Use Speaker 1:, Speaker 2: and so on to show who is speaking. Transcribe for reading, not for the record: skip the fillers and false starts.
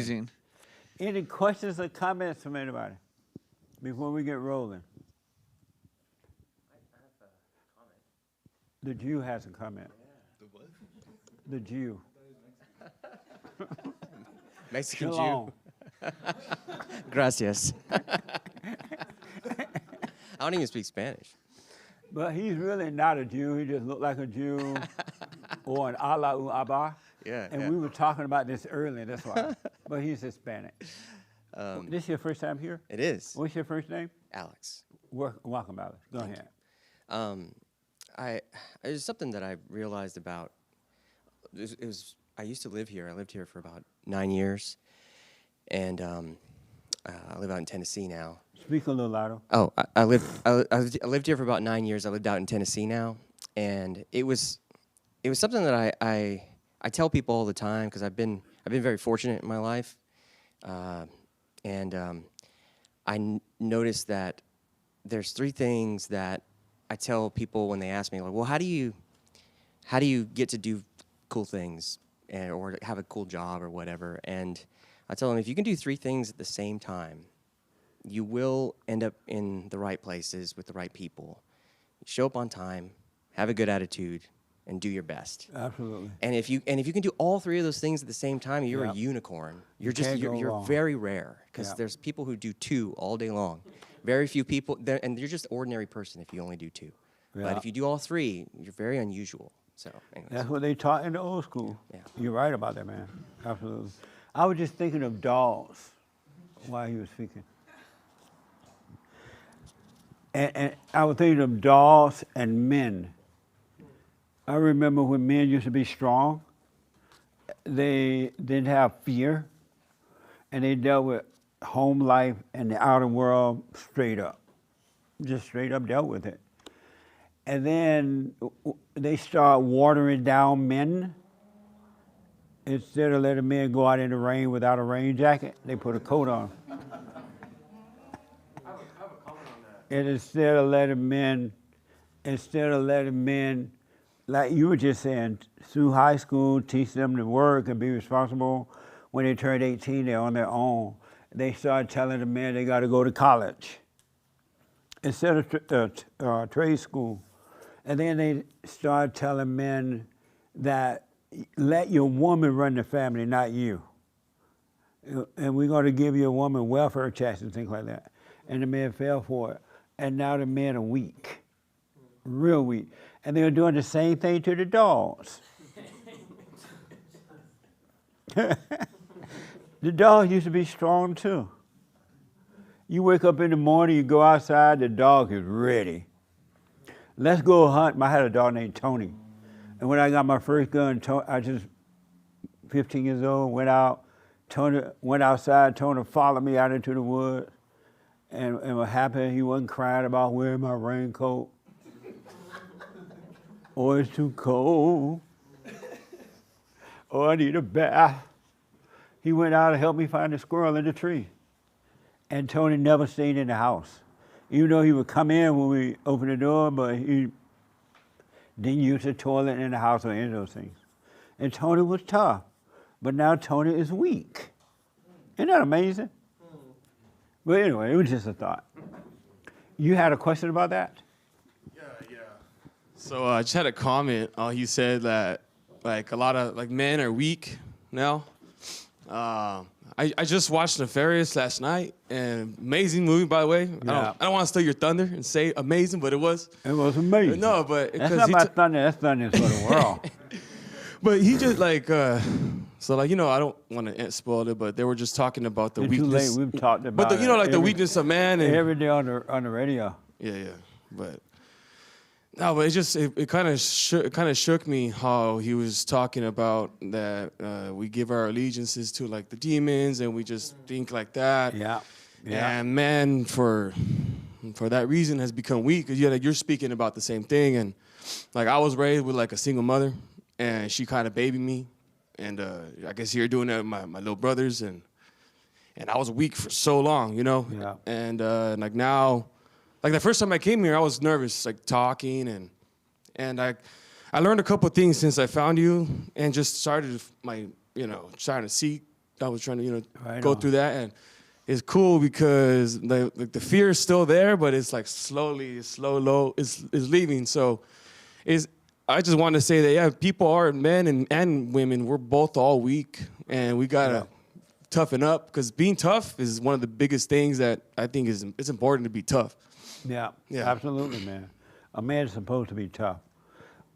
Speaker 1: Amazing.
Speaker 2: Any questions or comments from anybody before we get rolling?
Speaker 3: I have a comment.
Speaker 2: The Jew has a comment.
Speaker 3: The what?
Speaker 2: The Jew.
Speaker 3: Mexican
Speaker 2: Shalom.
Speaker 3: Jew. Gracias. I don't even speak Spanish.
Speaker 2: But he's really not a Jew. He just looked like a Jew or an Allah Abba.
Speaker 3: Yeah.
Speaker 2: And
Speaker 3: yeah.
Speaker 2: we were talking about this earlier, that's why. But he's Hispanic. This your first time here?
Speaker 3: It is.
Speaker 2: What's your first name?
Speaker 3: Alex.
Speaker 2: Welcome, Alex. Go ahead.
Speaker 3: There's something that I realized about. I used to live here. I lived here for about 9 years, and I live out in Tennessee now.
Speaker 2: Speak a little louder.
Speaker 3: Oh, I lived here for about 9 years. I lived out in Tennessee now, and it was something that I tell people all the time because I've been very fortunate in my life, and I noticed that there's three things that I tell people when they ask me, like, well, how do you get to do cool things or have a cool job or whatever? And I tell them, if you can do three things at the same time, you will end up in the right places with the right people. Show up on time, have a good attitude, and do your best.
Speaker 2: Absolutely.
Speaker 3: And if you can do all three of those things at the same time, you're
Speaker 2: Yep.
Speaker 3: a unicorn.
Speaker 2: You
Speaker 3: You're
Speaker 2: can't go
Speaker 3: you're
Speaker 2: wrong.
Speaker 3: very rare because
Speaker 2: Yep.
Speaker 3: there's people who do two all day long. Very few people, and you're just an ordinary person if you only do two.
Speaker 2: Yeah.
Speaker 3: But if you do all three, you're very unusual. So, anyways.
Speaker 2: That's what they taught in the old school.
Speaker 3: Yeah.
Speaker 2: You're right about that, man. Absolutely. I was just thinking of dogs while he was speaking. And I was thinking of dogs and men. I remember when men used to be strong, they didn't have fear, and they dealt with home life and the outer world straight up. Just straight up dealt with it. And then they start watering down men. Instead of letting men go out in the rain without a rain jacket, they put a coat on.
Speaker 4: I have a comment on that.
Speaker 2: And instead of letting men, like you were just saying, through high school, teach them to work and be responsible. When they turn 18, they're on their own. They start telling the men they got to go to college instead of trade school. And then they start telling men that let your woman run the family, not you. And we're going to give your woman welfare checks and things like that. And the men fell for it. And now the men are weak, real weak. And they're doing the same thing to the dogs. The dog used to be strong too. You wake up in the morning, you go outside, the dog is ready. Let's go hunt. I had a dog named Tony. And when I got my first gun, I just 15 years old, went out. Tony went outside. Tony followed me out into the woods, and was happy. He wasn't crying about wearing my raincoat. Oh, it's too cold. Oh, I need a bath. He went out and helped me find a squirrel in the tree. And Tony never stayed in the house. Even though he would come in when we opened the door, but he didn't use the toilet in the house or any of those things. And Tony was tough, but now Tony is weak. Isn't that amazing? But anyway, it was just a thought. You had a question about that?
Speaker 4: Yeah. So I just had a comment. He said that like a lot of like men are weak now. I just watched Nefarious last night, and amazing movie, by the way.
Speaker 2: Yeah.
Speaker 4: I don't want to steal your thunder and say amazing, but it was.
Speaker 2: It was amazing.
Speaker 4: No, but
Speaker 2: That's not my thunder. That's thunder for the world.
Speaker 4: But he just like so like I don't want to spoil it, but they were just talking about the
Speaker 2: It's too
Speaker 4: weakness.
Speaker 2: late. We've talked about
Speaker 4: But
Speaker 2: it
Speaker 4: like the weakness of man and
Speaker 2: every day on the radio.
Speaker 4: Yeah. But it kind of shook me how he was talking about that we give our allegiances to like the demons and we just think like that.
Speaker 2: Yeah.
Speaker 4: And man, for that reason, has become weak. Cause you're speaking about the same thing, and like I was raised with like a single mother, and she kind of babied me, and I guess you're doing that with my little brothers, and I was weak for so long,
Speaker 2: Yeah.
Speaker 4: And like now. Like the first time I came here, I was nervous, like talking, and I learned a couple of things since I found you, and just started trying to seek trying to
Speaker 2: Right
Speaker 4: go
Speaker 2: on.
Speaker 4: through that, and it's cool because the fear is still there, but it's like slowly, it's leaving. So I just want to say that, yeah, people are, men and women, we're both all weak, and we gotta toughen up, because being tough is one of the biggest things that I think it's important to be tough.
Speaker 2: Yeah,
Speaker 4: Yeah.
Speaker 2: absolutely, man. A man's supposed to be tough.